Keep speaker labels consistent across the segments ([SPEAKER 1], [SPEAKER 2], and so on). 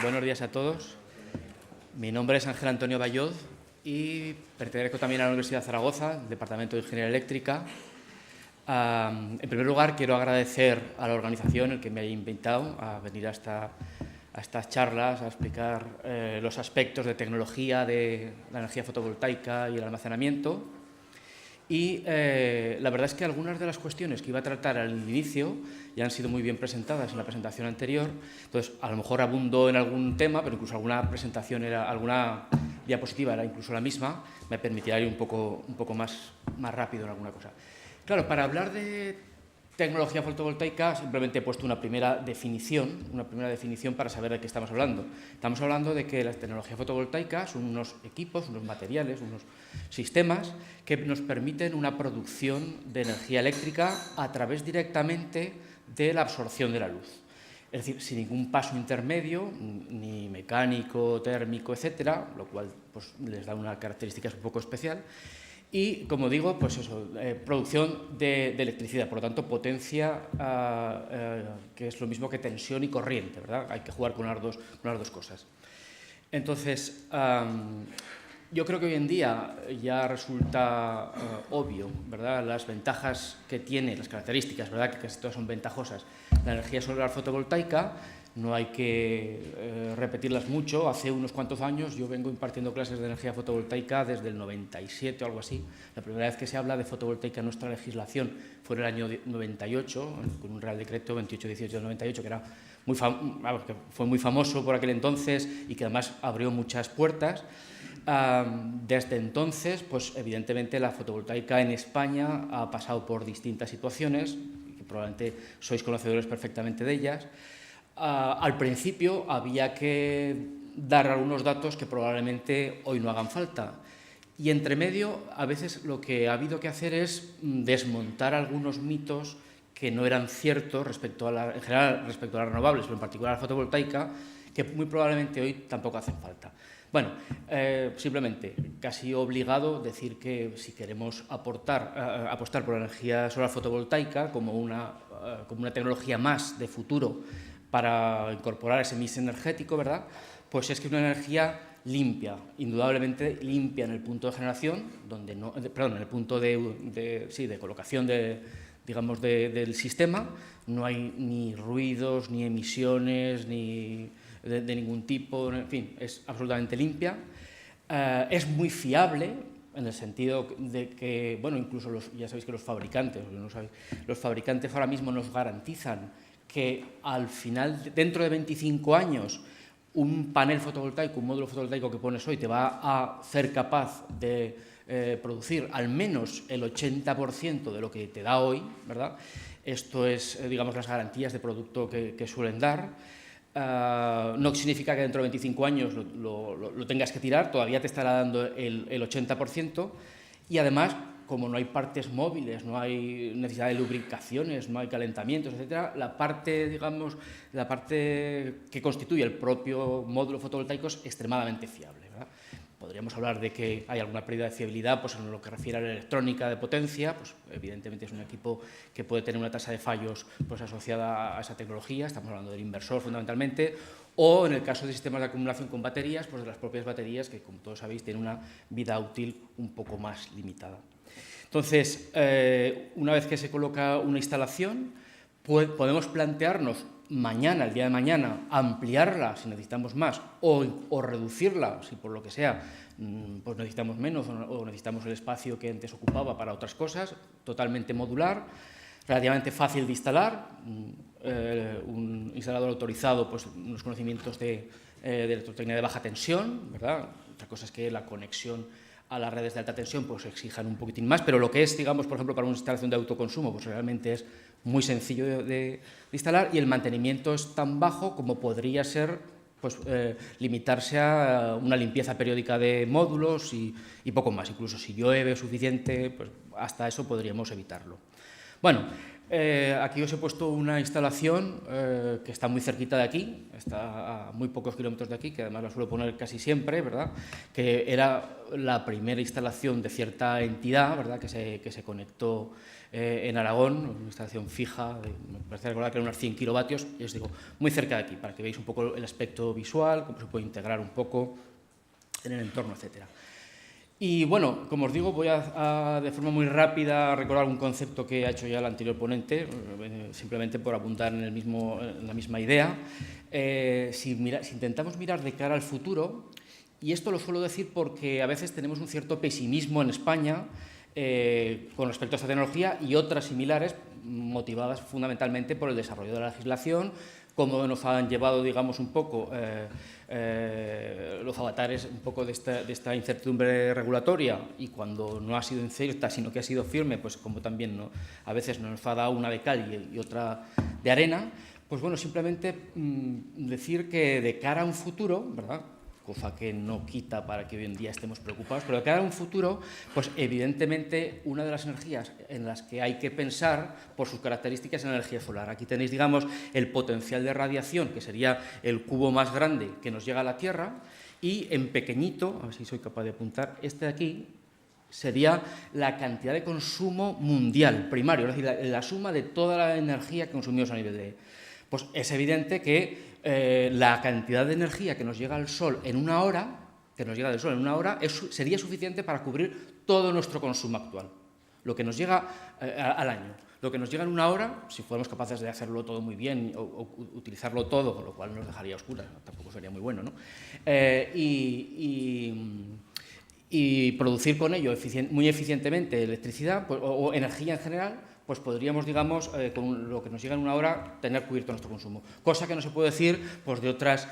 [SPEAKER 1] Buenos días a todos. Mi nombre es Ángel Antonio Bayod y pertenezco también a la Universidad de Zaragoza, Departamento de Ingeniería Eléctrica. En primer lugar, quiero agradecer a la organización el que me haya invitado a venir a estas charlas, a explicar los aspectos de tecnología de la energía fotovoltaica y el almacenamiento. Y la verdad es que algunas de las cuestiones que iba a tratar al inicio ya han sido muy bien presentadas en la presentación anterior. Entonces, a lo mejor abundo en algún tema, pero incluso alguna presentación, alguna diapositiva era incluso la misma, me permitirá ir un poco más rápido en alguna cosa. Claro, para hablar de tecnología fotovoltaica simplemente he puesto una primera definición para saber de qué estamos hablando. Estamos hablando de que la tecnología fotovoltaica son unos equipos, unos materiales, unos sistemas que nos permiten una producción de energía eléctrica a través directamente de la absorción de la luz. Es decir, sin ningún paso intermedio, ni mecánico, térmico, etcétera, lo cual pues, les da una característica un poco especial. Y, como digo, pues eso, producción de electricidad, por lo tanto, potencia, que es lo mismo que tensión y corriente, ¿verdad? Hay que jugar con las dos cosas. Entonces, yo creo que hoy en día ya resulta obvio, ¿verdad?, las ventajas que tiene, las características, ¿verdad?, que casi todas son ventajosas, la energía solar fotovoltaica. No hay que repetirlas mucho. Hace unos cuantos años yo vengo impartiendo clases de energía fotovoltaica desde el 97 o algo así. La primera vez que se habla de fotovoltaica en nuestra legislación fue en el año 98, con un Real Decreto 28-18 del 98, que, que fue muy famoso por aquel entonces y que además abrió muchas puertas. Desde entonces, pues evidentemente la fotovoltaica en España ha pasado por distintas situaciones, que probablemente sois conocedores perfectamente de ellas. Al principio había que dar algunos datos que probablemente hoy no hagan falta. Y entre medio, a veces lo que ha habido que hacer es desmontar algunos mitos que no eran ciertos en general respecto a las renovables, pero en particular a la fotovoltaica, que muy probablemente hoy tampoco hacen falta. Bueno, simplemente, casi obligado decir que si queremos apostar por la energía solar fotovoltaica como una tecnología más de futuro para incorporar ese mix energético, ¿verdad?, pues es que es una energía limpia, indudablemente limpia en el punto de generación, en el punto de colocación del sistema. No hay ni ruidos, ni emisiones, ni de ningún tipo, en fin, es absolutamente limpia. Es muy fiable, en el sentido de que, bueno, incluso ya sabéis que los fabricantes ahora mismo nos garantizan que al final, dentro de 25 años, un panel fotovoltaico, un módulo fotovoltaico que pones hoy te va a ser capaz de producir al menos el 80% de lo que te da hoy, ¿verdad? Esto es, digamos, las garantías de producto que suelen dar. No significa que dentro de 25 años lo tengas que tirar, todavía te estará dando el 80%, y además, como no hay partes móviles, no hay necesidad de lubricaciones, no hay calentamientos, etcétera, la parte que constituye el propio módulo fotovoltaico es extremadamente fiable, ¿verdad? Podríamos hablar de que hay alguna pérdida de fiabilidad, pues en lo que refiere a la electrónica de potencia, pues evidentemente es un equipo que puede tener una tasa de fallos pues asociada a esa tecnología, estamos hablando del inversor fundamentalmente, o en el caso de sistemas de acumulación con baterías, pues de las propias baterías que, como todos sabéis, tienen una vida útil un poco más limitada. Entonces, una vez que se coloca una instalación, podemos plantearnos el día de mañana, ampliarla si necesitamos más o reducirla si por lo que sea pues necesitamos menos o necesitamos el espacio que antes ocupaba para otras cosas, totalmente modular, relativamente fácil de instalar, un instalador autorizado, pues unos conocimientos de electrotecnia de baja tensión, ¿verdad? Otra cosa es que la conexión a las redes de alta tensión pues exijan un poquitín más, pero lo que es, digamos, por ejemplo, para una instalación de autoconsumo, pues realmente es muy sencillo de instalar, y el mantenimiento es tan bajo como podría ser pues, limitarse a una limpieza periódica de módulos y poco más. Incluso si llueve suficiente, pues hasta eso podríamos evitarlo. Bueno, Aquí os he puesto una instalación que está muy cerquita de aquí, está a muy pocos kilómetros de aquí, que además la suelo poner casi siempre, ¿verdad? Que era la primera instalación de cierta entidad, ¿verdad? Que se conectó en Aragón, una instalación fija, me parece recordar que eran unos 100 kilovatios, y os digo, muy cerca de aquí, para que veáis un poco el aspecto visual, cómo se puede integrar un poco en el entorno, etcétera. Y bueno, como os digo, voy a de forma muy rápida recordar un concepto que ha hecho ya el anterior ponente, simplemente por apuntar en la misma idea. Si intentamos mirar de cara al futuro, y esto lo suelo decir porque a veces tenemos un cierto pesimismo en España con respecto a esta tecnología y otras similares, motivadas fundamentalmente por el desarrollo de la legislación, cómo nos han llevado, digamos, un poco los avatares un poco de esta incertidumbre regulatoria, y cuando no ha sido incierta, sino que ha sido firme, pues como también, ¿no?, a veces nos ha dado una de cal y otra de arena. Pues bueno, simplemente decir que de cara a un futuro, ¿verdad?, cosa que no quita para que hoy en día estemos preocupados, pero de cara a un futuro, pues evidentemente una de las energías en las que hay que pensar por sus características es la energía solar. Aquí tenéis, digamos, el potencial de radiación, que sería el cubo más grande que nos llega a la Tierra, y en pequeñito, a ver si soy capaz de apuntar, este de aquí sería la cantidad de consumo mundial primario, es decir, la suma de toda la energía que consumimos a nivel de... Pues es evidente que la cantidad de energía que nos llega al Sol en una hora, sería suficiente para cubrir todo nuestro consumo actual, lo que nos llega al año. Lo que nos llega en una hora, si fuéramos capaces de hacerlo todo muy bien o utilizarlo todo, con lo cual nos dejaría a oscuras, ¿no?, tampoco sería muy bueno, ¿no? Y producir con ello muy eficientemente electricidad, pues, o energía en general, pues podríamos, digamos, con lo que nos llega en una hora, tener cubierto nuestro consumo. Cosa que no se puede decir, pues, de otras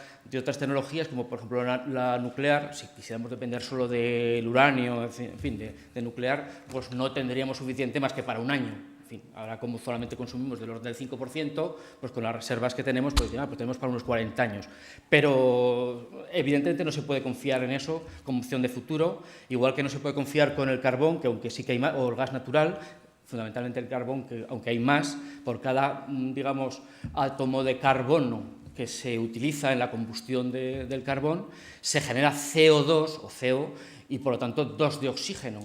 [SPEAKER 1] tecnologías, como por ejemplo la nuclear. Si quisiéramos depender solo del uranio, en fin, de nuclear, pues no tendríamos suficiente más que para un año. En fin, ahora como solamente consumimos del orden del 5%, pues con las reservas que tenemos, pues ya pues tenemos para unos 40 años. Pero evidentemente no se puede confiar en eso como opción de futuro, igual que no se puede confiar con el carbón, que aunque sí que hay más, o el gas natural, fundamentalmente el carbón, que aunque hay más, por cada, digamos, átomo de carbono que se utiliza en la combustión del carbón, se genera CO2 o CO y, por lo tanto, 2 de oxígeno.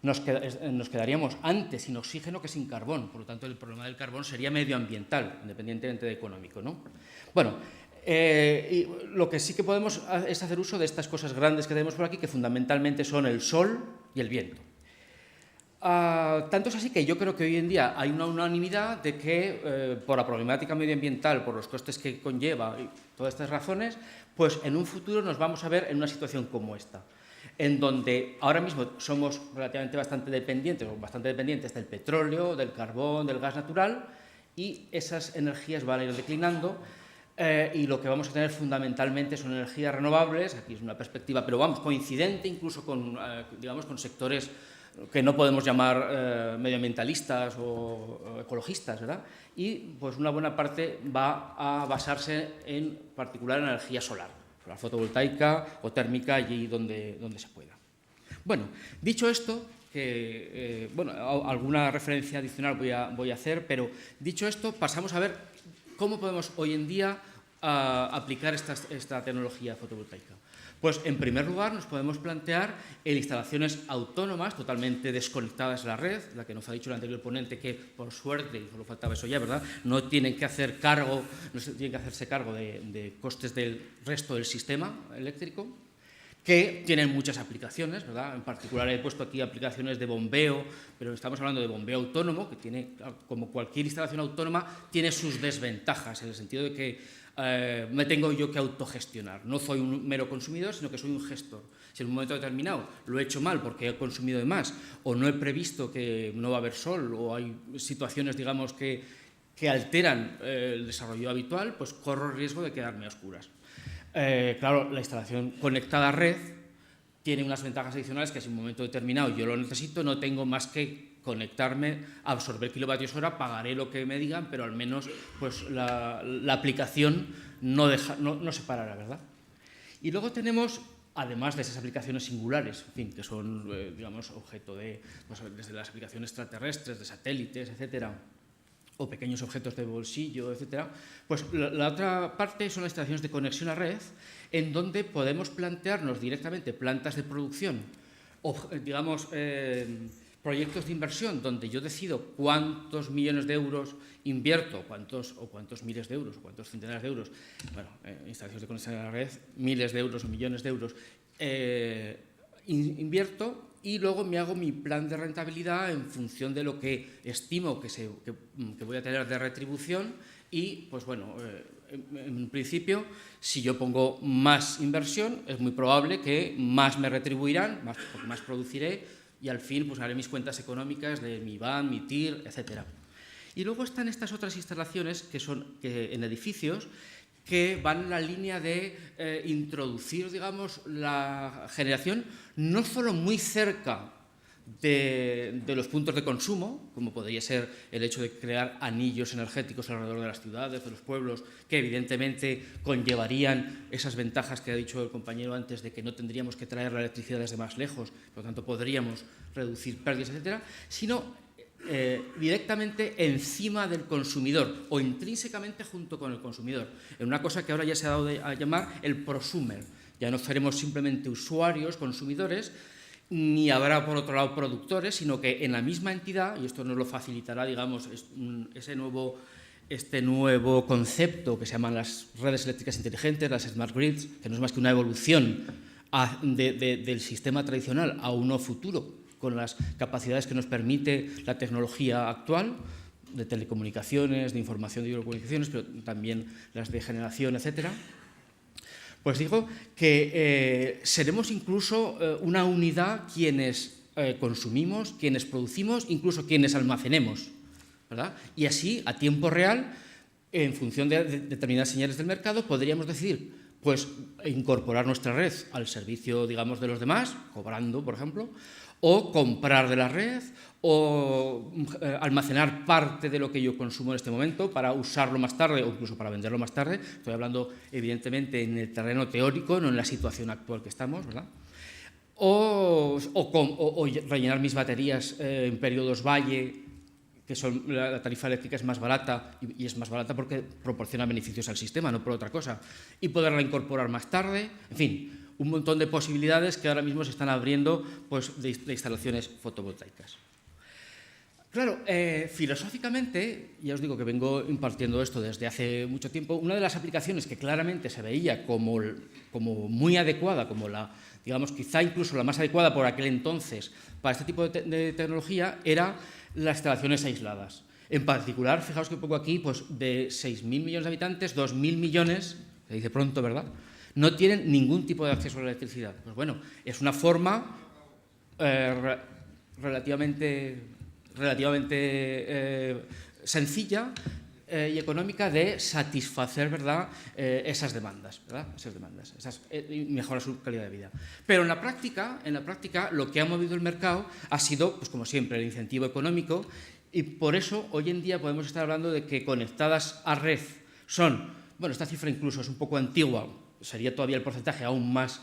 [SPEAKER 1] Nos quedaríamos antes sin oxígeno que sin carbón. Por lo tanto, el problema del carbón sería medioambiental, independientemente de económico, ¿no? Bueno, y lo que sí que podemos es hacer uso de estas cosas grandes que tenemos por aquí, que fundamentalmente son el sol y el viento. Tanto es así que yo creo que hoy en día hay una unanimidad de que por la problemática medioambiental, por los costes que conlleva y todas estas razones, pues en un futuro nos vamos a ver en una situación como esta, en donde ahora mismo somos relativamente bastante dependientes del petróleo, del carbón, del gas natural, y esas energías van a ir declinando. Y lo que vamos a tener fundamentalmente son energías renovables. Aquí es una perspectiva, pero vamos, coincidente incluso con, digamos, con sectores que no podemos llamar medioambientalistas o ecologistas, ¿verdad? Y pues una buena parte va a basarse en particular en energía solar fotovoltaica o térmica, allí donde se pueda. Bueno, dicho esto, bueno, alguna referencia adicional voy a hacer, pero dicho esto, pasamos a ver cómo podemos hoy en día aplicar esta tecnología fotovoltaica. Pues, en primer lugar, nos podemos plantear en instalaciones autónomas, totalmente desconectadas de la red, la que nos ha dicho el anterior ponente, que, por suerte, y solo faltaba eso ya, ¿verdad?, no tienen que hacerse cargo de costes del resto del sistema eléctrico, que tienen muchas aplicaciones, ¿verdad? En particular he puesto aquí aplicaciones de bombeo, pero estamos hablando de bombeo autónomo, que tiene, como cualquier instalación autónoma, tiene sus desventajas, en el sentido de que me tengo yo que autogestionar. No soy un mero consumidor, sino que soy un gestor. Si en un momento determinado lo he hecho mal porque he consumido de más, o no he previsto que no va a haber sol, o hay situaciones, digamos, que alteran el desarrollo habitual, pues corro el riesgo de quedarme a oscuras. Claro, la instalación conectada a red tiene unas ventajas adicionales que si en un momento determinado yo lo necesito, no tengo más que conectarme, absorber kilovatios hora, pagaré lo que me digan, pero al menos pues, la aplicación no se parará, ¿verdad? Y luego tenemos, además de esas aplicaciones singulares, en fin, que son, digamos, objeto de, pues, desde las aplicaciones extraterrestres, de satélites, etcétera, o pequeños objetos de bolsillo, etcétera. Pues la otra parte son las instalaciones de conexión a red, en donde podemos plantearnos directamente plantas de producción, o digamos, proyectos de inversión, donde yo decido cuántos millones de euros invierto, cuántos miles de euros, o cuántos centenares de euros, bueno, instalaciones de conexión a la red, miles de euros o millones de euros, invierto, y luego me hago mi plan de rentabilidad en función de lo que estimo que voy a tener de retribución y, pues bueno, en principio, si yo pongo más inversión, es muy probable que más me retribuirán, porque más produciré y al fin pues haré mis cuentas económicas de mi IVAN, mi TIR, etc. Y luego están estas otras instalaciones que son en edificios que van en la línea de introducir, digamos, la generación no solo muy cerca de los puntos de consumo, como podría ser el hecho de crear anillos energéticos alrededor de las ciudades, de los pueblos, que evidentemente conllevarían esas ventajas que ha dicho el compañero antes, de que no tendríamos que traer la electricidad desde más lejos, por lo tanto podríamos reducir pérdidas, etcétera, sino directamente encima del consumidor o intrínsecamente junto con el consumidor, en una cosa que ahora ya se ha dado a llamar el prosumer. Ya no seremos simplemente usuarios, consumidores, ni habrá por otro lado productores, sino que en la misma entidad, y esto nos lo facilitará, digamos, este nuevo concepto que se llaman las redes eléctricas inteligentes, las smart grids, que no es más que una evolución del sistema tradicional a uno futuro, con las capacidades que nos permite la tecnología actual, de telecomunicaciones, de información de telecomunicaciones, pero también las de generación, etcétera. Pues digo que seremos incluso una unidad quienes consumimos, quienes producimos, incluso quienes almacenemos, ¿verdad? Y así, a tiempo real, en función de determinadas señales del mercado, podríamos decidir, pues, incorporar nuestra red al servicio, digamos, de los demás, cobrando, por ejemplo, o comprar de la red, o almacenar parte de lo que yo consumo en este momento para usarlo más tarde o incluso para venderlo más tarde. Estoy hablando, evidentemente, en el terreno teórico, no en la situación actual que estamos, ¿verdad? O rellenar mis baterías en periodos valle, que son, la tarifa eléctrica es más barata, y es más barata porque proporciona beneficios al sistema, no por otra cosa, y poderla incorporar más tarde, en fin, un montón de posibilidades que ahora mismo se están abriendo, pues, de instalaciones fotovoltaicas. Claro, filosóficamente, ya os digo que vengo impartiendo esto desde hace mucho tiempo, una de las aplicaciones que claramente se veía como muy adecuada, como digamos, quizá incluso la más adecuada por aquel entonces para este tipo de tecnología, era las instalaciones aisladas. En particular, fijaos que pongo aquí, pues de 6.000 millones de habitantes, 2.000 millones, se dice pronto, ¿verdad?, no tienen ningún tipo de acceso a la electricidad. Pues bueno, es una forma relativamente sencilla y económica de satisfacer, ¿verdad?, esas demandas, ¿verdad?, mejorar su calidad de vida. Pero en la práctica, lo que ha movido el mercado ha sido, pues como siempre, el incentivo económico, y por eso hoy en día podemos estar hablando de que conectadas a red son, bueno, esta cifra incluso es un poco antigua, sería todavía el porcentaje aún más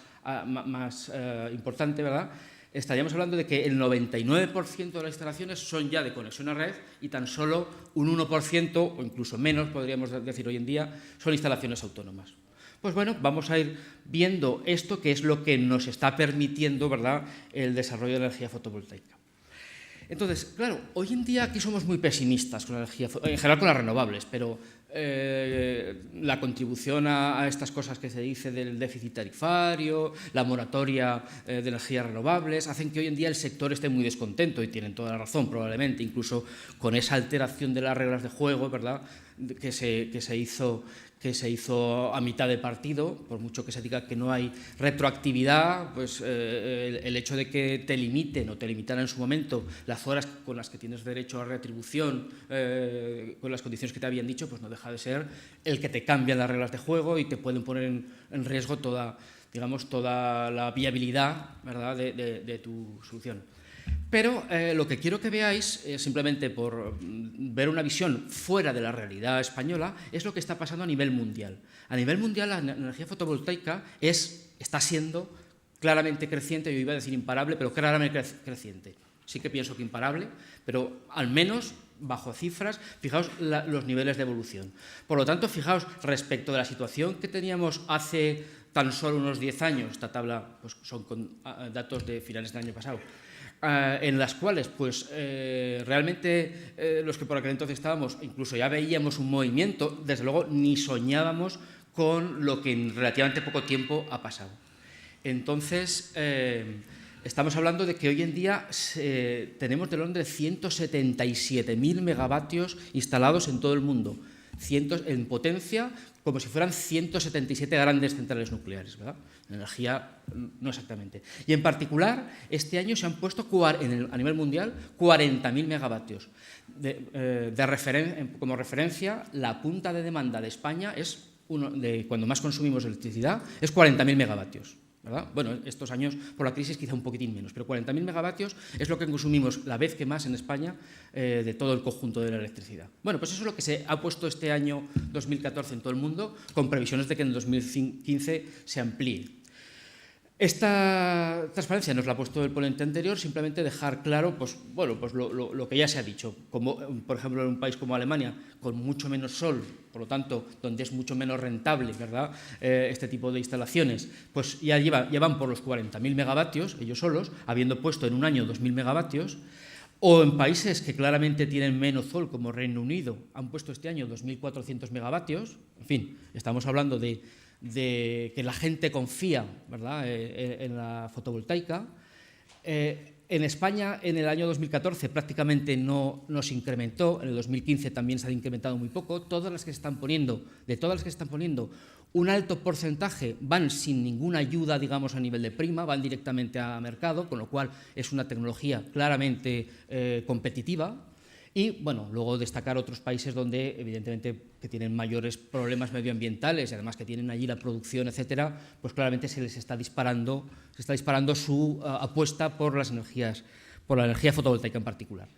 [SPEAKER 1] importante, ¿verdad? Estaríamos hablando de que el 99% de las instalaciones son ya de conexión a red y tan solo un 1%, o incluso menos, podríamos decir hoy en día, son instalaciones autónomas. Pues bueno, vamos a ir viendo esto, que es lo que nos está permitiendo, ¿verdad?, el desarrollo de la energía fotovoltaica. Entonces, claro, hoy en día aquí somos muy pesimistas con la energía, en general con las renovables, pero la contribución a estas cosas que se dice del déficit tarifario, la moratoria de energías renovables, hacen que hoy en día el sector esté muy descontento, y tienen toda la razón probablemente, incluso con esa alteración de las reglas de juego, ¿verdad?, que se hizo a mitad de partido, por mucho que se diga que no hay retroactividad, pues el hecho de que te limiten o te limitaran en su momento las horas con las que tienes derecho a retribución, con las condiciones que te habían dicho, pues no deja de ser el que te cambian las reglas de juego y te pueden poner en riesgo toda la viabilidad, ¿verdad?, de tu solución. Pero lo que quiero que veáis, simplemente por ver una visión fuera de la realidad española, es lo que está pasando a nivel mundial. A nivel mundial, la energía fotovoltaica está siendo claramente creciente, yo iba a decir imparable, pero claramente creciente. Sí que pienso que imparable, pero al menos bajo cifras, fijaos los niveles de evolución. Por lo tanto, fijaos, respecto de la situación que teníamos hace tan solo unos 10 años, esta tabla pues, son con datos de finales del año pasado, en las cuales pues, realmente los que por aquel entonces estábamos, incluso ya veíamos un movimiento, desde luego ni soñábamos con lo que en relativamente poco tiempo ha pasado. Entonces, estamos hablando de que hoy en día tenemos del orden de 177.000 megavatios instalados en todo el mundo, en potencia, como si fueran 177 grandes centrales nucleares, ¿verdad? Energía, no exactamente. Y en particular, este año se han puesto a nivel mundial 40.000 megavatios. Como referencia, la punta de demanda de España es cuando más consumimos electricidad, es 40.000 megavatios. ¿Verdad? Bueno, estos años por la crisis quizá un poquitín menos, pero 40.000 megavatios es lo que consumimos la vez que más en España de todo el conjunto de la electricidad. Bueno, pues eso es lo que se ha puesto este año 2014 en todo el mundo, con previsiones de que en el 2015 se amplíe. Esta transparencia nos la ha puesto el ponente anterior, simplemente dejar claro pues, bueno, pues lo que ya se ha dicho. Como, por ejemplo, en un país como Alemania, con mucho menos sol, por lo tanto, donde es mucho menos rentable, ¿verdad? Este tipo de instalaciones, pues ya van por los 40.000 megavatios, ellos solos, habiendo puesto en un año 2.000 megavatios, o en países que claramente tienen menos sol, como Reino Unido, han puesto este año 2.400 megavatios. En fin, estamos hablando de que la gente confía, ¿verdad?, en la fotovoltaica. En España, en el año 2014 prácticamente no se incrementó, en el 2015 también se ha incrementado muy poco. De todas las que se están poniendo, un alto porcentaje van sin ninguna ayuda, digamos, a nivel de prima, van directamente a mercado, con lo cual es una tecnología claramente competitiva. Y, bueno, luego destacar otros países donde, evidentemente, que tienen mayores problemas medioambientales y además que tienen allí la producción, etcétera, pues claramente se les está disparando su apuesta por la energía fotovoltaica en particular.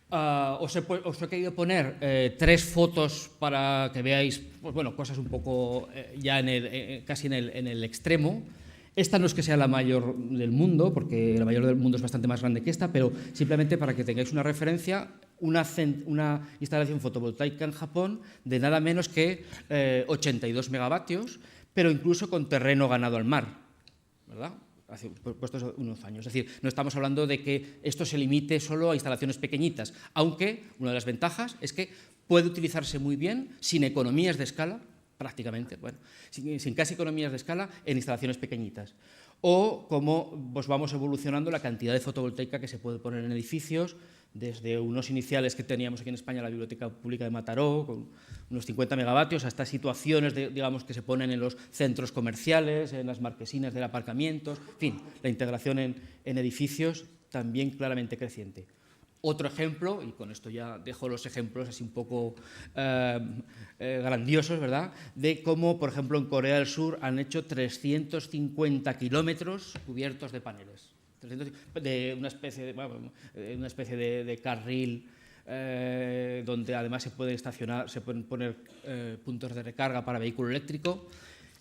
[SPEAKER 1] Os he querido poner 3 fotos para que veáis, pues, bueno, cosas un poco ya casi en el extremo. Esta no es que sea la mayor del mundo, porque la mayor del mundo es bastante más grande que esta, pero simplemente para que tengáis una referencia, una instalación fotovoltaica en Japón de nada menos que 82 megavatios, pero incluso con terreno ganado al mar, ¿verdad? Hace puestos unos años. Es decir, no estamos hablando de que esto se limite solo a instalaciones pequeñitas, aunque una de las ventajas es que puede utilizarse muy bien, sin economías de escala, prácticamente, bueno, sin casi economías de escala, en instalaciones pequeñitas. O cómo pues, vamos evolucionando la cantidad de fotovoltaica que se puede poner en edificios, desde unos iniciales que teníamos aquí en España, la Biblioteca Pública de Mataró, con unos 50 megavatios, hasta situaciones digamos, que se ponen en los centros comerciales, en las marquesinas de aparcamientos, en fin, la integración en edificios también claramente creciente. Otro ejemplo, y con esto ya dejo los ejemplos así un poco grandiosos, ¿verdad?, de cómo, por ejemplo, en Corea del Sur han hecho 350 kilómetros cubiertos de paneles, de una especie de carril donde además se pueden poner puntos de recarga para vehículo eléctrico.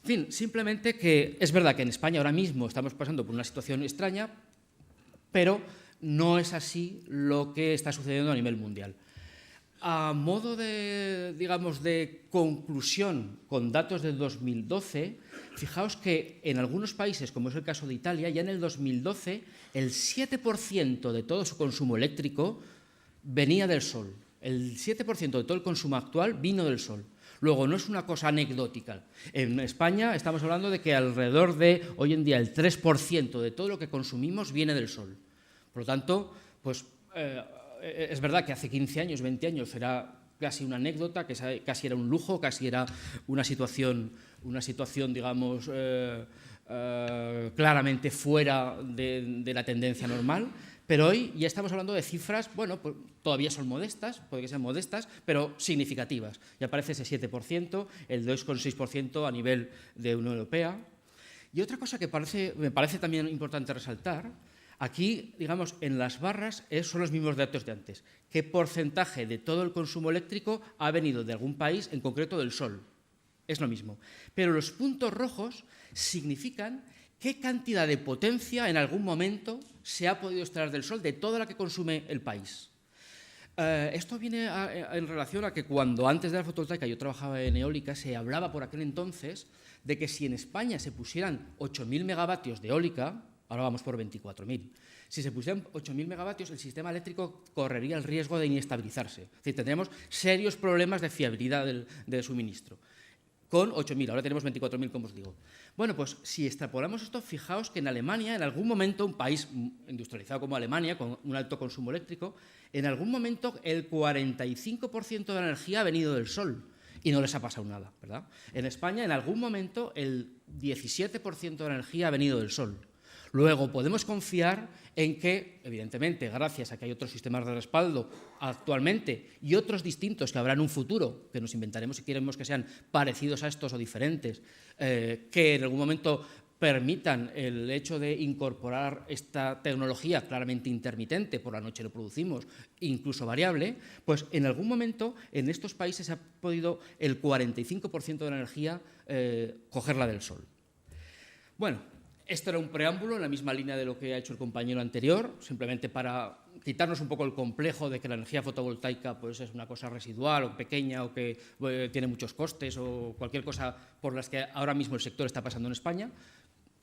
[SPEAKER 1] En fin, simplemente que es verdad que en España ahora mismo estamos pasando por una situación extraña, pero no es así lo que está sucediendo a nivel mundial. A modo de, digamos, de conclusión con datos del 2012, fijaos que en algunos países, como es el caso de Italia, ya en el 2012 el 7% de todo su consumo eléctrico venía del sol. El 7% de todo el consumo actual vino del sol. Luego, no es una cosa anecdótica. En España estamos hablando de que alrededor de, hoy en día, el 3% de todo lo que consumimos viene del sol. Por lo tanto, pues, es verdad que hace 15 años, 20 años era casi una anécdota, que casi era un lujo, casi era una situación digamos, claramente fuera de la tendencia normal, pero hoy ya estamos hablando de cifras, bueno, pues todavía son modestas, puede que sean modestas, pero significativas. Ya aparece ese 7%, el 2,6% a nivel de Unión Europea. Y otra cosa que me parece también importante resaltar, aquí, digamos, en las barras son los mismos datos de antes. ¿Qué porcentaje de todo el consumo eléctrico ha venido de algún país, en concreto del sol? Es lo mismo. Pero los puntos rojos significan qué cantidad de potencia en algún momento se ha podido extraer del sol de toda la que consume el país. Esto viene en relación a que cuando antes de la fotovoltaica yo trabajaba en eólica, se hablaba por aquel entonces de que si en España se pusieran 8.000 megavatios de eólica, ahora vamos por 24.000, si se pusieran 8.000 megavatios, el sistema eléctrico correría el riesgo de inestabilizarse. Es decir, tendríamos serios problemas de fiabilidad del suministro. Con 8.000, ahora tenemos 24.000, como os digo. Bueno, pues si extrapolamos esto, fijaos que en Alemania, en algún momento, un país industrializado como Alemania, con un alto consumo eléctrico, en algún momento el 45% de la energía ha venido del sol y no les ha pasado nada, ¿verdad? En España, en algún momento, el 17% de la energía ha venido del sol. Luego, podemos confiar en que, evidentemente, gracias a que hay otros sistemas de respaldo actualmente y otros distintos que habrá en un futuro, que nos inventaremos si queremos que sean parecidos a estos o diferentes, que en algún momento permitan el hecho de incorporar esta tecnología claramente intermitente, por la noche lo producimos, incluso variable, pues en algún momento en estos países se ha podido el 45% de la energía cogerla del sol. Bueno, esto era un preámbulo en la misma línea de lo que ha hecho el compañero anterior, simplemente para quitarnos un poco el complejo de que la energía fotovoltaica pues, es una cosa residual o pequeña o que tiene muchos costes o cualquier cosa por las que ahora mismo el sector está pasando en España.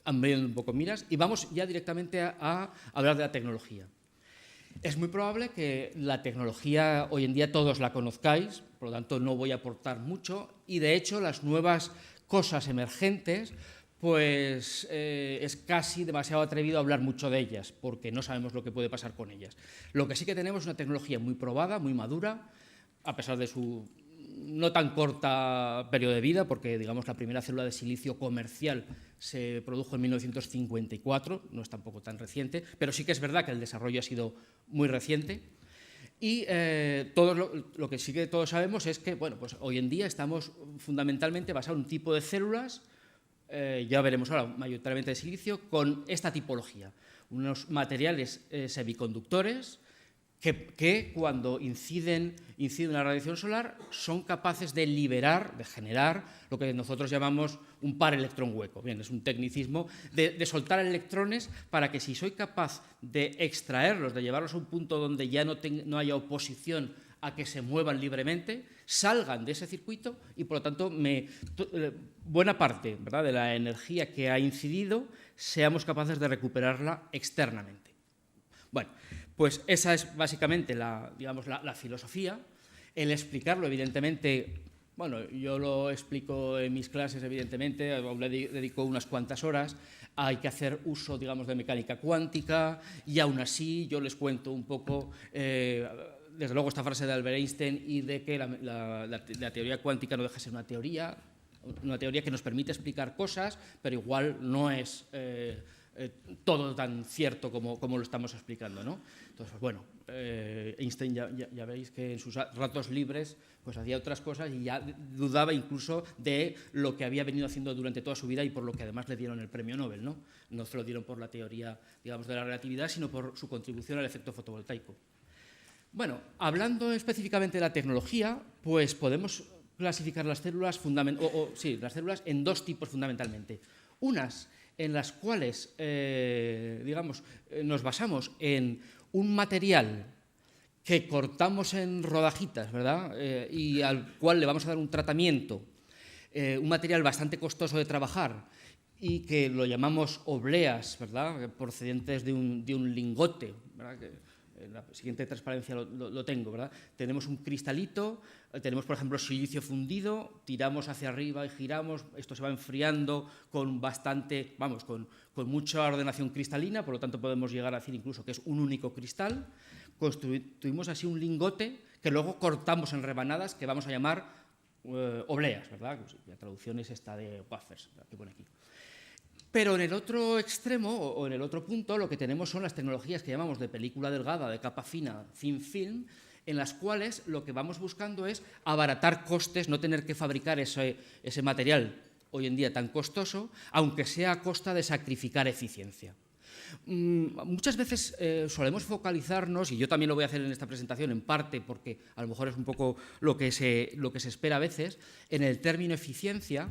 [SPEAKER 1] Ampliando un poco miras y vamos ya directamente a hablar de la tecnología. Es muy probable que la tecnología hoy en día todos la conozcáis, por lo tanto no voy a aportar mucho y de hecho las nuevas cosas emergentes pues es casi demasiado atrevido hablar mucho de ellas, porque no sabemos lo que puede pasar con ellas. Lo que sí que tenemos es una tecnología muy probada, muy madura, a pesar de su no tan corta periodo de vida, porque digamos la primera célula de silicio comercial se produjo en 1954, no es tampoco tan reciente, pero sí que es verdad que el desarrollo ha sido muy reciente. Y lo que sí que todos sabemos es que bueno, pues hoy en día estamos fundamentalmente basados en un tipo de células, ya veremos ahora, mayoritariamente de silicio, con esta tipología, unos materiales semiconductores que cuando inciden la radiación solar son capaces de liberar, de generar lo que nosotros llamamos un par electrón hueco. Bien, es un tecnicismo de soltar electrones para que si soy capaz de extraerlos, de llevarlos a un punto donde ya no haya oposición a que se muevan libremente, salgan de ese circuito y, por lo tanto, buena parte, ¿verdad?, de la energía que ha incidido seamos capaces de recuperarla externamente. Bueno, pues esa es básicamente la filosofía. El explicarlo, evidentemente, bueno, yo lo explico en mis clases, evidentemente, le dedico unas cuantas horas. Hay que hacer uso, digamos, de mecánica cuántica y aún así yo les cuento un poco, desde luego, esta frase de Albert Einstein y de que la teoría cuántica no deja de ser una teoría que nos permite explicar cosas, pero igual no es todo tan cierto como lo estamos explicando, ¿no? Entonces, bueno, Einstein ya veis que en sus ratos libres pues hacía otras cosas y ya dudaba incluso de lo que había venido haciendo durante toda su vida y por lo que además le dieron el premio Nobel, ¿no? No se lo dieron por la teoría, digamos, de la relatividad, sino por su contribución al efecto fotovoltaico. Bueno, hablando específicamente de la tecnología, pues podemos clasificar las células, las células en dos tipos fundamentalmente. Unas en las cuales, nos basamos en un material que cortamos en rodajitas, ¿verdad? Y al cual le vamos a dar un tratamiento, un material bastante costoso de trabajar y que lo llamamos obleas, ¿verdad?, procedentes de un lingote, ¿verdad?, en la siguiente transparencia lo tengo, ¿verdad? Tenemos un cristalito, tenemos, por ejemplo, silicio fundido, tiramos hacia arriba y giramos, esto se va enfriando con mucha ordenación cristalina, por lo tanto podemos llegar a decir incluso que es un único cristal. Construimos así un lingote que luego cortamos en rebanadas que vamos a llamar obleas, ¿verdad? La traducción es esta de wafers, que pone aquí. Pero en el otro extremo, o en el otro punto, lo que tenemos son las tecnologías que llamamos de película delgada, de capa fina, thin film, en las cuales lo que vamos buscando es abaratar costes, no tener que fabricar ese material hoy en día tan costoso, aunque sea a costa de sacrificar eficiencia. Muchas veces solemos focalizarnos, y yo también lo voy a hacer en esta presentación en parte porque a lo mejor es un poco lo que se espera a veces, en el término eficiencia.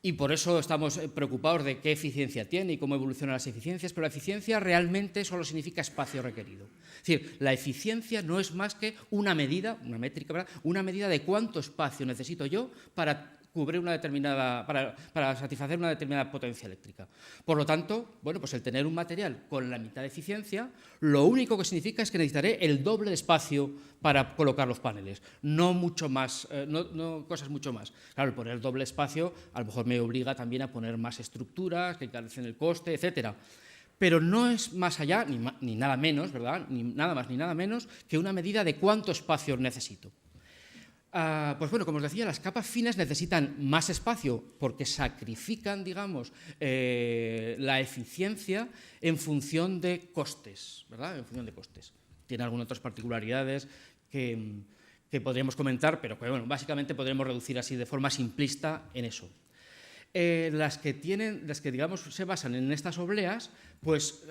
[SPEAKER 1] Y por eso estamos preocupados de qué eficiencia tiene y cómo evolucionan las eficiencias, pero la eficiencia realmente solo significa espacio requerido. Es decir, la eficiencia no es más que una medida, una métrica, ¿verdad?, una medida de cuánto espacio necesito yo para cubrir una determinada, para satisfacer una determinada potencia eléctrica. Por lo tanto, bueno, pues el tener un material con la mitad de eficiencia, lo único que significa es que necesitaré el doble de espacio para colocar los paneles, no mucho más, no cosas mucho más. Claro, el poner el doble espacio a lo mejor me obliga también a poner más estructuras que encarecen el coste, etcétera. Pero no es más allá, ni nada menos, ¿verdad?, ni nada más ni nada menos que una medida de cuánto espacio necesito. Pues bueno, como os decía, las capas finas necesitan más espacio porque sacrifican, digamos, la eficiencia en función de costes, ¿verdad?, en función de costes. Tiene algunas otras particularidades que podríamos comentar, pero que, bueno, básicamente podremos reducir así de forma simplista en eso. Las que digamos se basan en estas obleas, pues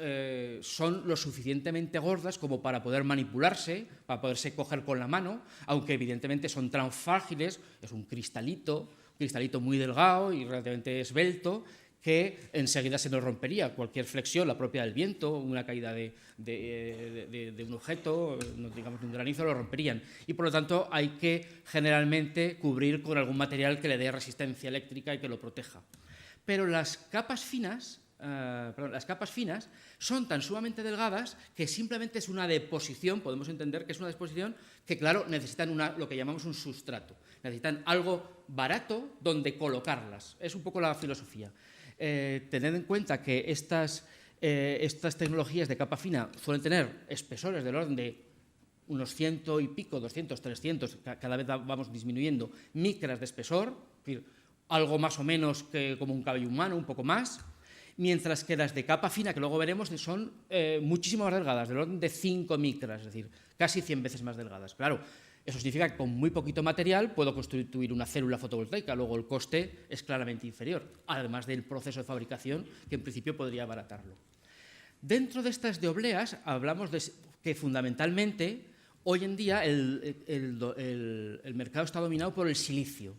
[SPEAKER 1] son lo suficientemente gordas como para poder manipularse, para poderse coger con la mano, aunque evidentemente son tan frágiles, es un cristalito muy delgado y relativamente esbelto, que enseguida se nos rompería. Cualquier flexión, la propia del viento, una caída de un objeto, digamos de un granizo, lo romperían. Y por lo tanto hay que generalmente cubrir con algún material que le dé resistencia eléctrica y que lo proteja. Pero las capas finas son tan sumamente delgadas que simplemente es una deposición, podemos entender que es una deposición que, claro, necesitan lo que llamamos un sustrato. Necesitan algo barato donde colocarlas. Es un poco la filosofía. Tened en cuenta que estas tecnologías de capa fina suelen tener espesores del orden de unos 100 y pico, 200, 300, cada vez vamos disminuyendo micras de espesor, es decir, algo más o menos que como un cabello humano, un poco más, mientras que las de capa fina, que luego veremos, son muchísimo más delgadas, del orden de 5 micras, es decir, casi 100 veces más delgadas. Claro, eso significa que con muy poquito material puedo constituir una célula fotovoltaica, luego el coste es claramente inferior, además del proceso de fabricación que en principio podría abaratarlo. Dentro de estas de obleas hablamos de que fundamentalmente hoy en día el mercado está dominado por el silicio.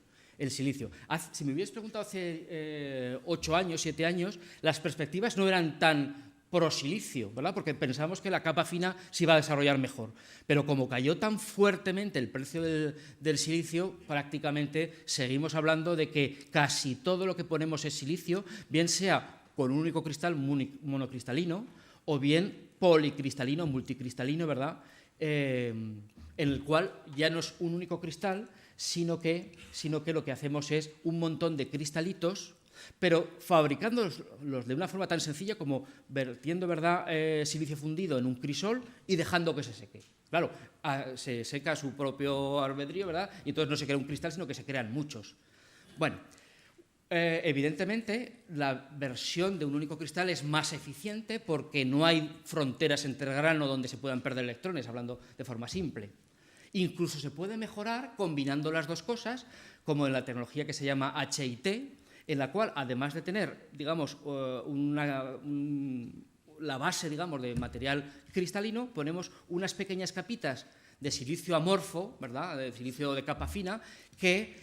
[SPEAKER 1] Si me hubierais preguntado hace 8 años, 7 años, las perspectivas no eran tan prosilicio, ¿verdad?, porque pensábamos que la capa fina se iba a desarrollar mejor. Pero como cayó tan fuertemente el precio del silicio, prácticamente seguimos hablando de que casi todo lo que ponemos es silicio, bien sea con un único cristal monocristalino o bien policristalino, multicristalino, ¿verdad?, en el cual ya no es un único cristal, sino que lo que hacemos es un montón de cristalitos, pero fabricándolos de una forma tan sencilla como vertiendo, ¿verdad?, silicio fundido en un crisol y dejando que se seque. Claro, se seca a su propio albedrío, ¿verdad?, y entonces no se crea un cristal, sino que se crean muchos. Bueno, evidentemente la versión de un único cristal es más eficiente porque no hay fronteras entre grano donde se puedan perder electrones, hablando de forma simple. Incluso se puede mejorar combinando las dos cosas, como en la tecnología que se llama HIT, en la cual, además de tener, digamos, la base, digamos, de material cristalino, ponemos unas pequeñas capitas de silicio amorfo, ¿verdad?, de silicio de capa fina, que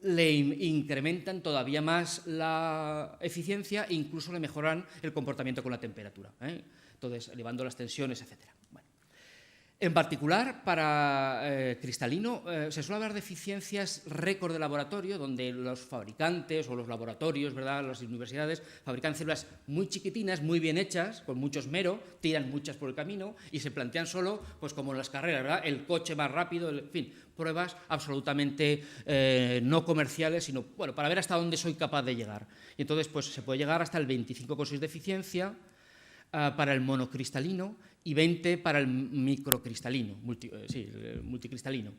[SPEAKER 1] le incrementan todavía más la eficiencia e incluso le mejoran el comportamiento con la temperatura, entonces elevando las tensiones, etcétera. Bueno. En particular, para cristalino, se suele hablar de eficiencias récord de laboratorio, donde los fabricantes o los laboratorios, ¿verdad?, las universidades, fabrican células muy chiquitinas, muy bien hechas, con mucho esmero, tiran muchas por el camino y se plantean solo, pues como en las carreras, ¿verdad?, el coche más rápido, en fin, pruebas absolutamente no comerciales, sino, bueno, para ver hasta dónde soy capaz de llegar. Y entonces, pues se puede llegar hasta el 25,6 de eficiencia para el monocristalino y 20 para el microcristalino, multicristalino.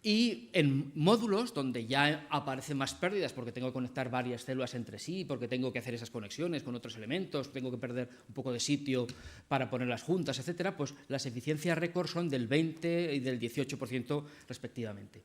[SPEAKER 1] Y en módulos donde ya aparecen más pérdidas porque tengo que conectar varias células entre sí, porque tengo que hacer esas conexiones con otros elementos, tengo que perder un poco de sitio para ponerlas juntas, etcétera, pues las eficiencias récord son del 20 y del 18% respectivamente.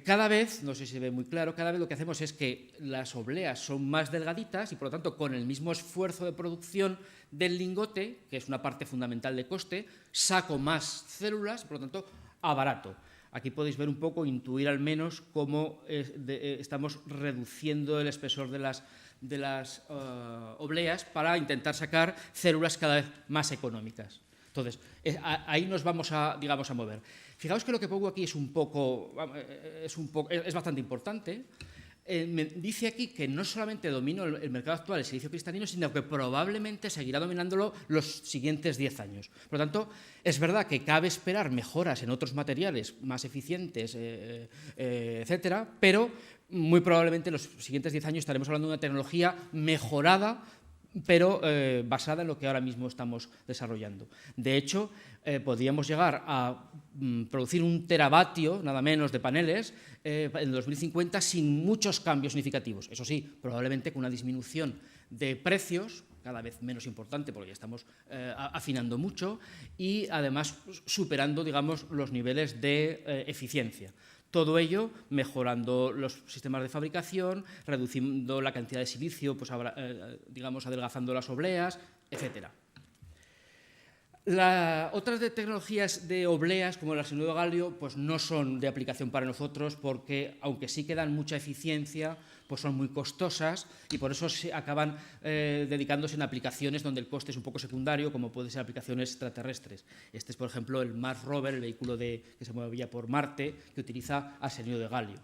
[SPEAKER 1] Cada vez, no sé si se ve muy claro, cada vez lo que hacemos es que las obleas son más delgaditas y por lo tanto con el mismo esfuerzo de producción del lingote, que es una parte fundamental de coste, saco más células, por lo tanto abarato. Aquí podéis ver un poco, intuir al menos cómo estamos reduciendo el espesor de las obleas para intentar sacar células cada vez más económicas. Entonces, ahí nos vamos a, digamos, a mover. Fijaos que lo que pongo aquí es bastante importante. Me dice aquí que no solamente domino el mercado actual del silicio cristalino, sino que probablemente seguirá dominándolo los siguientes 10 años. Por lo tanto, es verdad que cabe esperar mejoras en otros materiales más eficientes, etcétera, pero muy probablemente en los siguientes 10 años estaremos hablando de una tecnología mejorada, pero basada en lo que ahora mismo estamos desarrollando. De hecho, podríamos llegar a producir 1 teravatio, nada menos, de paneles en 2050 sin muchos cambios significativos. Eso sí, probablemente con una disminución de precios, cada vez menos importante porque ya estamos afinando mucho, y además superando, digamos, los niveles de eficiencia. Todo ello mejorando los sistemas de fabricación, reduciendo la cantidad de silicio, pues, digamos, adelgazando las obleas, etcétera. Otras tecnologías de obleas, como el arsenuro de galio, pues no son de aplicación para nosotros porque, aunque sí que dan mucha eficiencia, pues son muy costosas y por eso se acaban dedicándose en aplicaciones donde el coste es un poco secundario, como pueden ser aplicaciones extraterrestres. Este es, por ejemplo, el Mars Rover, el vehículo que se movía por Marte, que utiliza arsenuro de galio.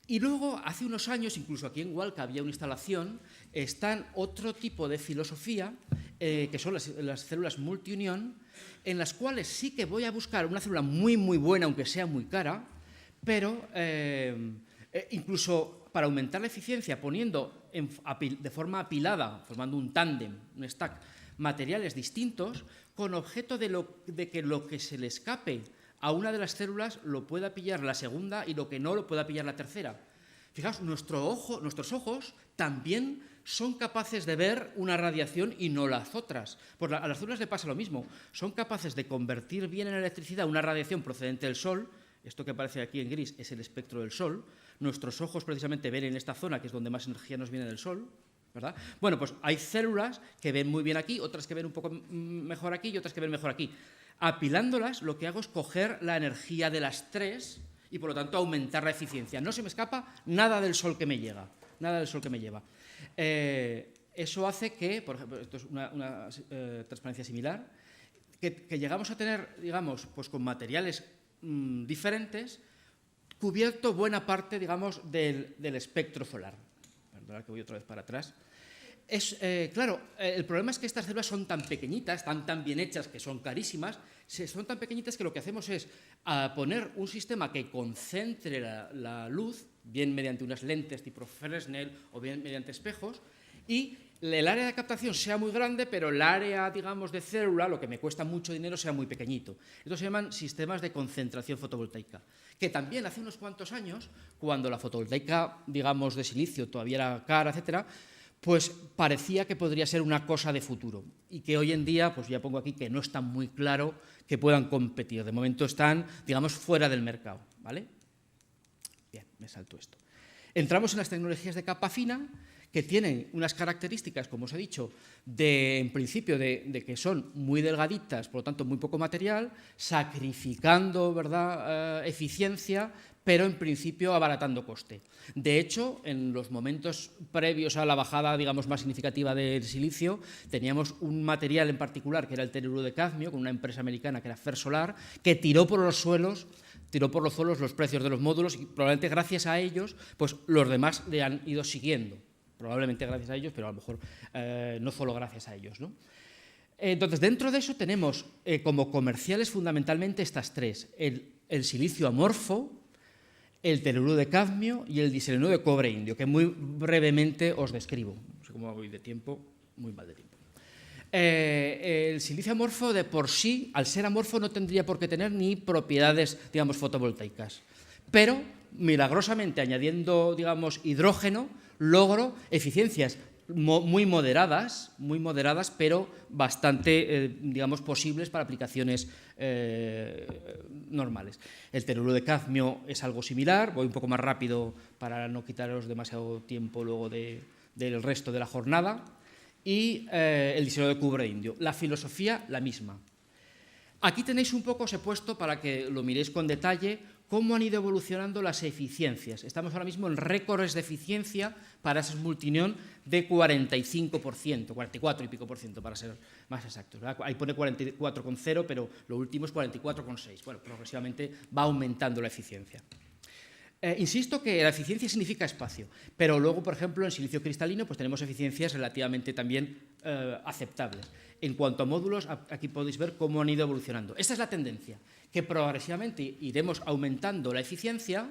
[SPEAKER 1] Y luego, hace unos años, incluso aquí en Hualca había una instalación, están otro tipo de filosofía, que son las células multiunión, en las cuales sí que voy a buscar una célula muy, muy buena, aunque sea muy cara, pero incluso para aumentar la eficiencia, poniendo de forma apilada, formando un tándem, un stack, materiales distintos, con objeto de que lo que se le escape a una de las células lo pueda pillar la segunda y lo que no lo pueda pillar la tercera. Fijaos, nuestros ojos también son capaces de ver una radiación y no las otras. Pues a las células le pasa lo mismo. Son capaces de convertir bien en electricidad una radiación procedente del Sol. Esto que aparece aquí en gris es el espectro del Sol. Nuestros ojos precisamente ven en esta zona, que es donde más energía nos viene del Sol, ¿verdad? Bueno, pues hay células que ven muy bien aquí, otras que ven un poco mejor aquí y otras que ven mejor aquí. Apilándolas, lo que hago es coger la energía de las tres y, por lo tanto, aumentar la eficiencia. No se me escapa nada del Sol que me llega, nada del Sol que me lleva. Eso hace que, por ejemplo, esto es una transparencia similar, que llegamos a tener, digamos, pues con materiales diferentes, cubierto buena parte, digamos, del espectro solar. Perdón, que voy otra vez para atrás. Claro, el problema es que estas células son tan pequeñitas, están tan bien hechas, que son carísimas, son tan pequeñitas que lo que hacemos es poner un sistema que concentre la luz, bien mediante unas lentes tipo Fresnel o bien mediante espejos, y el área de captación sea muy grande, pero el área, digamos, de célula, lo que me cuesta mucho dinero, sea muy pequeñito. Estos se llaman sistemas de concentración fotovoltaica, que también hace unos cuantos años, cuando la fotovoltaica, digamos, de silicio todavía era cara, etcétera, pues parecía que podría ser una cosa de futuro y que hoy en día, pues ya pongo aquí que no está muy claro que puedan competir. De momento están, digamos, fuera del mercado, ¿vale? Bien, me salto esto. Entramos en las tecnologías de capa fina, que tienen unas características, como os he dicho, en principio de que son muy delgaditas, por lo tanto muy poco material, sacrificando, ¿verdad?, eficiencia, pero en principio abaratando coste. De hecho, en los momentos previos a la bajada, digamos, más significativa del silicio, teníamos un material en particular, que era el telururo de cadmio, con una empresa americana que era Fersolar, que tiró por los suelos los precios de los módulos y probablemente gracias a ellos, pues los demás le han ido siguiendo. Probablemente gracias a ellos, pero a lo mejor no solo gracias a ellos, ¿no? Entonces, dentro de eso tenemos como comerciales fundamentalmente estas tres: el silicio amorfo, el telururo de cadmio y el diselenuro de cobre indio, que muy brevemente os describo. No sé cómo voy de tiempo, muy mal de tiempo. El silicio amorfo de por sí, al ser amorfo, no tendría por qué tener ni propiedades, digamos, fotovoltaicas. Pero, milagrosamente, añadiendo, digamos, hidrógeno, logro eficiencias muy moderadas, pero bastante, digamos, posibles para aplicaciones normales. El telururo de cadmio es algo similar, voy un poco más rápido para no quitaros demasiado tiempo luego del resto de la jornada, y el diseño de cobre indio. La filosofía, la misma. Aquí tenéis un poco, os he puesto para que lo miréis con detalle, cómo han ido evolucionando las eficiencias. Estamos ahora mismo en récords de eficiencia para esas multineón de 45%, 44 y pico por ciento para ser más exactos, ¿verdad? Ahí pone 44,0, pero lo último es 44,6. Bueno, progresivamente va aumentando la eficiencia. Insisto que la eficiencia significa espacio, pero luego, por ejemplo, en silicio cristalino pues tenemos eficiencias relativamente también aceptables. En cuanto a módulos, aquí podéis ver cómo han ido evolucionando. Esta es la tendencia, que progresivamente iremos aumentando la eficiencia.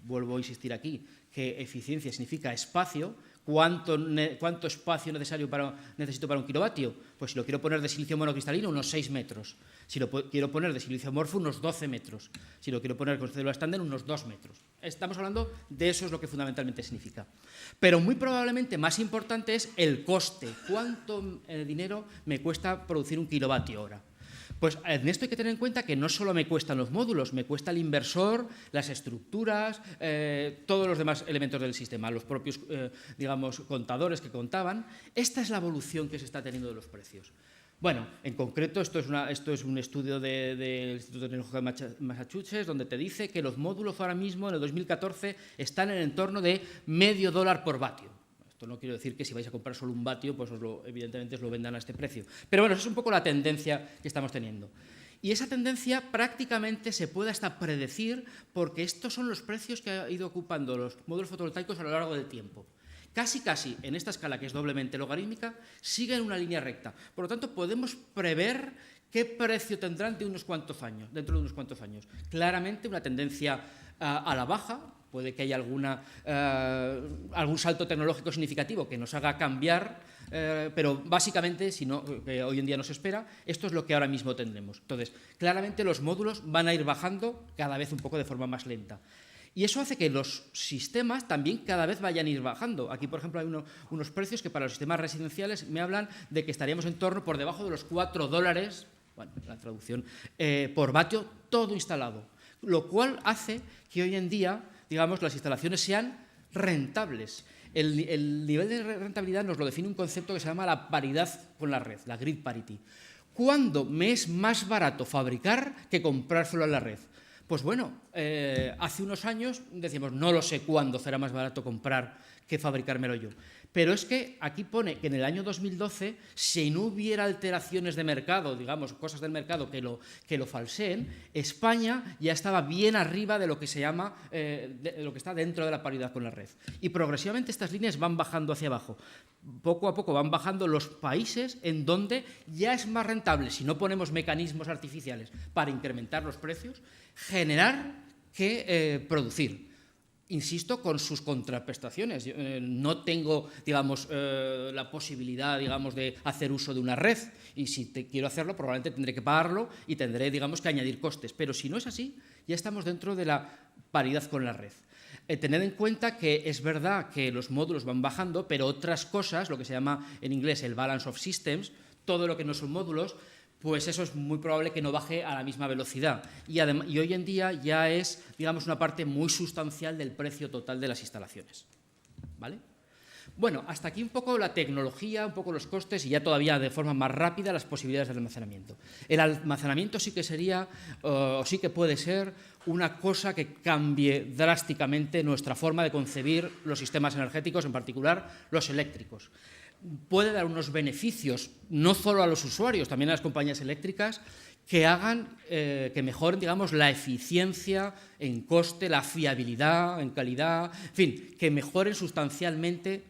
[SPEAKER 1] Vuelvo a insistir aquí, que eficiencia significa espacio. ¿Cuánto espacio necesito para un kilovatio? Pues si lo quiero poner de silicio monocristalino, unos 6 metros. Si lo quiero poner de silicio amorfo, unos 12 metros. Si lo quiero poner con célula estándar, unos 2 metros. Estamos hablando de eso, es lo que fundamentalmente significa. Pero muy probablemente más importante es el coste. ¿Cuánto dinero me cuesta producir un kilovatio hora? Pues en esto hay que tener en cuenta que no solo me cuestan los módulos, me cuesta el inversor, las estructuras, todos los demás elementos del sistema, los propios, digamos, contadores que contaban. Esta es la evolución que se está teniendo de los precios. Bueno, en concreto, esto es un estudio del Instituto Tecnológico de Massachusetts, donde te dice que los módulos ahora mismo, en el 2014, están en el entorno de $0,5 por vatio. Esto no quiero decir que si vais a comprar solo un vatio, pues evidentemente os lo vendan a este precio. Pero bueno, esa es un poco la tendencia que estamos teniendo. Y esa tendencia prácticamente se puede hasta predecir porque estos son los precios que han ido ocupando los módulos fotovoltaicos a lo largo del tiempo. Casi, en esta escala, que es doblemente logarítmica, siguen una línea recta. Por lo tanto, podemos prever qué precio tendrán dentro de unos cuantos años. Claramente una tendencia a la baja. Puede que haya algún salto tecnológico significativo que nos haga cambiar, pero básicamente, si no, que hoy en día nos espera, esto es lo que ahora mismo tendremos. Entonces, claramente los módulos van a ir bajando cada vez un poco de forma más lenta. Y eso hace que los sistemas también cada vez vayan a ir bajando. Aquí, por ejemplo, hay unos precios que para los sistemas residenciales me hablan de que estaríamos en torno por debajo de los $4, bueno, la traducción, por vatio, todo instalado. Lo cual hace que hoy en día, digamos, las instalaciones sean rentables. El nivel de rentabilidad nos lo define un concepto que se llama la paridad con la red, la grid parity. ¿Cuándo me es más barato fabricar que comprárselo a la red? Pues bueno, hace unos años decíamos, no lo sé cuándo será más barato comprar que fabricármelo yo. Pero es que aquí pone que en el año 2012, si no hubiera alteraciones de mercado, digamos, cosas del mercado que lo falseen, España ya estaba bien arriba de lo que se llama, de lo que está dentro de la paridad con la red. Y progresivamente estas líneas van bajando hacia abajo. Poco a poco van bajando los países en donde ya es más rentable, si no ponemos mecanismos artificiales para incrementar los precios, generar que producir. Insisto, con sus contraprestaciones. Yo, no tengo, digamos, la posibilidad, digamos, de hacer uso de una red y si quiero hacerlo probablemente tendré que pagarlo y tendré, digamos, que añadir costes. Pero si no es así, ya estamos dentro de la paridad con la red. Tened en cuenta que es verdad que los módulos van bajando, pero otras cosas, lo que se llama en inglés el balance of systems, todo lo que no son módulos, pues eso es muy probable que no baje a la misma velocidad. Y hoy en día ya es, digamos, una parte muy sustancial del precio total de las instalaciones. ¿Vale? Bueno, hasta aquí un poco la tecnología, un poco los costes y ya todavía de forma más rápida las posibilidades de almacenamiento. El almacenamiento sí que sería, o sí que puede ser, una cosa que cambie drásticamente nuestra forma de concebir los sistemas energéticos, en particular los eléctricos. Puede dar unos beneficios no solo a los usuarios, también a las compañías eléctricas, que hagan, que mejoren, digamos, la eficiencia en coste, la fiabilidad, en calidad, en fin, que mejoren sustancialmente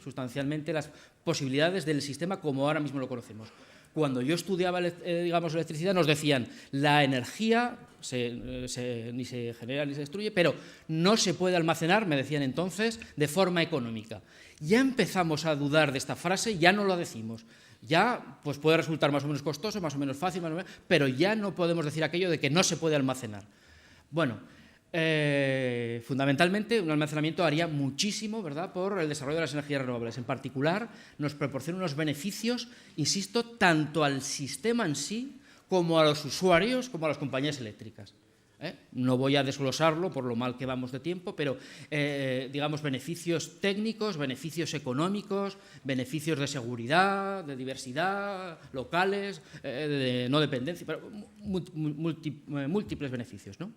[SPEAKER 1] las posibilidades del sistema como ahora mismo lo conocemos. Cuando yo estudiaba, digamos, electricidad, nos decían la energía ni se genera ni se destruye, pero no se puede almacenar, me decían entonces, de forma económica. Ya empezamos a dudar de esta frase, ya no lo decimos. Ya pues puede resultar más o menos costoso, más o menos fácil, pero ya no podemos decir aquello de que no se puede almacenar. Bueno, fundamentalmente un almacenamiento haría muchísimo, ¿verdad?, por el desarrollo de las energías renovables. En particular, nos proporciona unos beneficios, insisto, tanto al sistema en sí como a los usuarios, como a las compañías eléctricas. No voy a desglosarlo por lo mal que vamos de tiempo, pero digamos beneficios técnicos, beneficios económicos, beneficios de seguridad, de diversidad, locales, de no dependencia, pero múltiples beneficios, ¿no?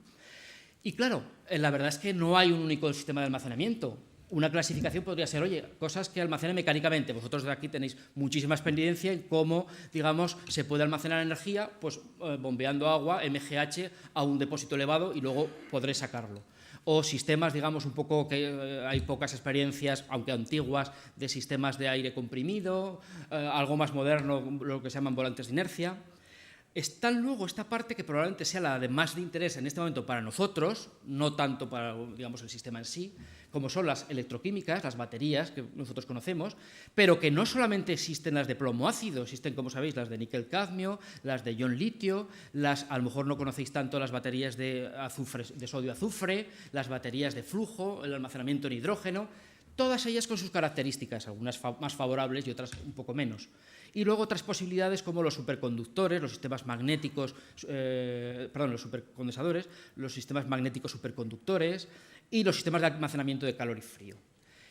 [SPEAKER 1] Y claro, la verdad es que no hay un único sistema de almacenamiento. Una clasificación podría ser, oye, cosas que almacenan mecánicamente. Vosotros de aquí tenéis muchísima experiencia en cómo, digamos, se puede almacenar energía, pues bombeando agua, MGH, a un depósito elevado y luego podré sacarlo. O sistemas, digamos, un poco que hay pocas experiencias, aunque antiguas, de sistemas de aire comprimido, algo más moderno, lo que se llaman volantes de inercia. Está luego esta parte que probablemente sea la de más de interés en este momento para nosotros, no tanto para, digamos, el sistema en sí, como son las electroquímicas, las baterías que nosotros conocemos, pero que no solamente existen las de plomo ácido, existen, como sabéis, las de níquel-cadmio, las de ion-litio, a lo mejor no conocéis tanto las baterías de sodio-azufre, las baterías de flujo, el almacenamiento en hidrógeno, todas ellas con sus características, algunas más favorables y otras un poco menos. Y luego otras posibilidades como los superconductores, los sistemas magnéticos, los supercondensadores, los sistemas magnéticos superconductores y los sistemas de almacenamiento de calor y frío.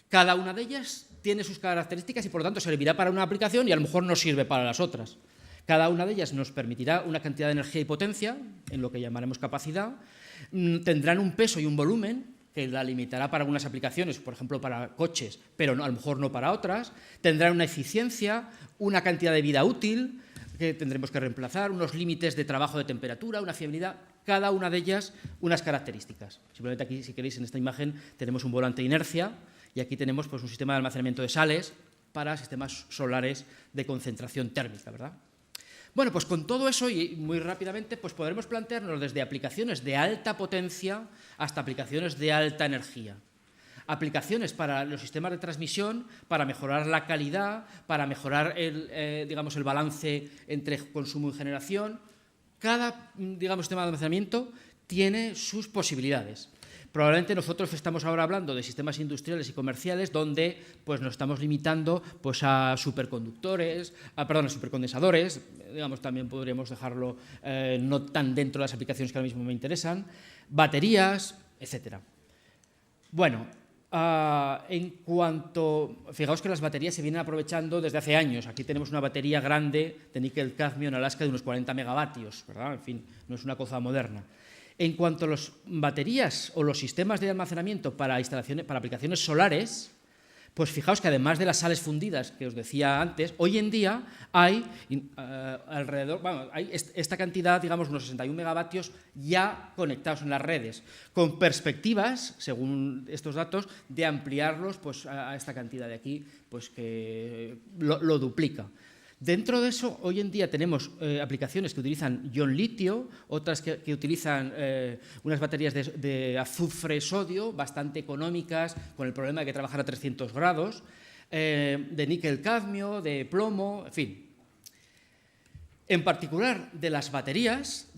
[SPEAKER 1] Cada una de ellas tiene sus características y por lo tanto servirá para una aplicación y a lo mejor no sirve para las otras. Cada una de ellas nos permitirá una cantidad de energía y potencia, en lo que llamaremos capacidad, tendrán un peso y un volumen que la limitará para algunas aplicaciones, por ejemplo para coches, pero a lo mejor no para otras, tendrán una eficiencia, una cantidad de vida útil que tendremos que reemplazar, unos límites de trabajo de temperatura, una fiabilidad, cada una de ellas unas características. Simplemente aquí, si queréis, en esta imagen tenemos un volante de inercia y aquí tenemos pues, un sistema de almacenamiento de sales para sistemas solares de concentración térmica, ¿verdad? Bueno, pues con todo eso y muy rápidamente pues podremos plantearnos desde aplicaciones de alta potencia hasta aplicaciones de alta energía. Aplicaciones para los sistemas de transmisión, para mejorar la calidad, para mejorar digamos, el balance entre consumo y generación. Cada digamos, sistema de almacenamiento tiene sus posibilidades. Probablemente nosotros estamos ahora hablando de sistemas industriales y comerciales donde pues, nos estamos limitando pues, a superconductores, a supercondensadores, digamos, también podríamos dejarlo no tan dentro de las aplicaciones que ahora mismo me interesan, baterías, etc. Bueno, en cuanto, fijaos que las baterías se vienen aprovechando desde hace años. Aquí tenemos una batería grande de níquel-cadmio en Alaska de unos 40 megavatios, ¿verdad? En fin, no es una cosa moderna. En cuanto a las baterías o los sistemas de almacenamiento para aplicaciones solares, pues fijaos que además de las sales fundidas que os decía antes, hoy en día hay hay esta cantidad, digamos, unos 61 megavatios ya conectados en las redes, con perspectivas, según estos datos, de ampliarlos pues, a esta cantidad de aquí, pues que lo duplica. Dentro de eso, hoy en día tenemos aplicaciones que utilizan ion-litio, otras que utilizan unas baterías de azufre-sodio bastante económicas, con el problema de que trabajar a 300 grados, de níquel-cadmio, de plomo, en fin. En particular, de las baterías,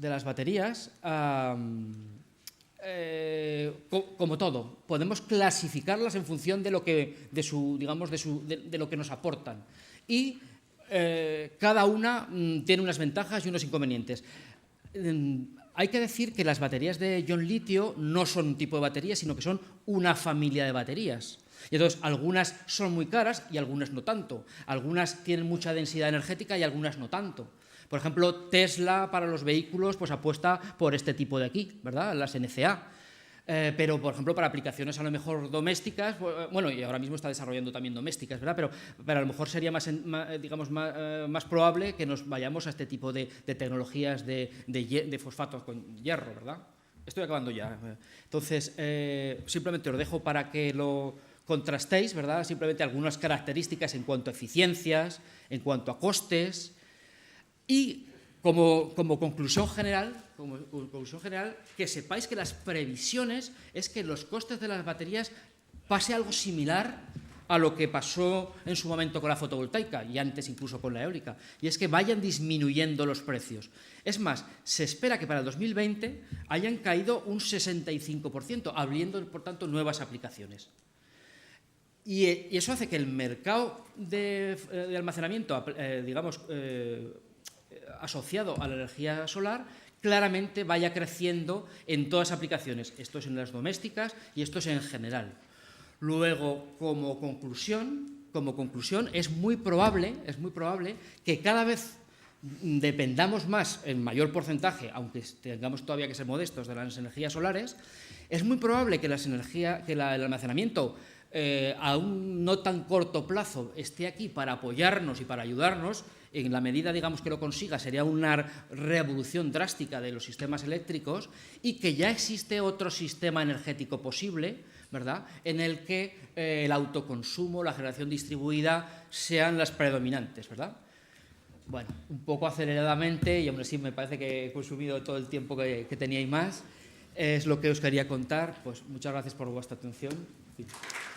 [SPEAKER 1] como todo, podemos clasificarlas en función de lo que, de lo que nos aportan. Y cada una tiene unas ventajas y unos inconvenientes. Hay que decir que las baterías de ion-litio no son un tipo de batería, sino que son una familia de baterías. Y entonces, algunas son muy caras y algunas no tanto. Algunas tienen mucha densidad energética y algunas no tanto. Por ejemplo, Tesla para los vehículos pues apuesta por este tipo de aquí, ¿verdad? Las NCA. Pero, por ejemplo, para aplicaciones a lo mejor domésticas, bueno, y ahora mismo está desarrollando también domésticas, ¿verdad? Pero a lo mejor sería más probable que nos vayamos a este tipo de tecnologías de fosfatos con hierro, ¿verdad? Estoy acabando ya. Entonces, simplemente os dejo para que lo contrastéis, ¿verdad? Simplemente algunas características en cuanto a eficiencias, en cuanto a costes y como conclusión general, que sepáis que las previsiones es que los costes de las baterías pase algo similar a lo que pasó en su momento con la fotovoltaica y antes incluso con la eólica, y es que vayan disminuyendo los precios. Es más, se espera que para el 2020 hayan caído un 65%, abriendo, por tanto, nuevas aplicaciones. Y eso hace que el mercado de almacenamiento, asociado a la energía solar, claramente vaya creciendo en todas las aplicaciones. Esto es en las domésticas y esto es en general. Luego, como conclusión, es muy probable que cada vez dependamos más, en mayor porcentaje, aunque tengamos todavía que ser modestos, de las energías solares. Es muy probable que el almacenamiento a un no tan corto plazo esté aquí para apoyarnos y para ayudarnos. En la medida, digamos, que lo consiga, sería una revolución drástica de los sistemas eléctricos, y que ya existe otro sistema energético posible, ¿verdad?, en el que el autoconsumo, la generación distribuida sean las predominantes, ¿verdad? Bueno, un poco aceleradamente, y aún así me parece que he consumido todo el tiempo que tenía y más, es lo que os quería contar. Pues muchas gracias por vuestra atención.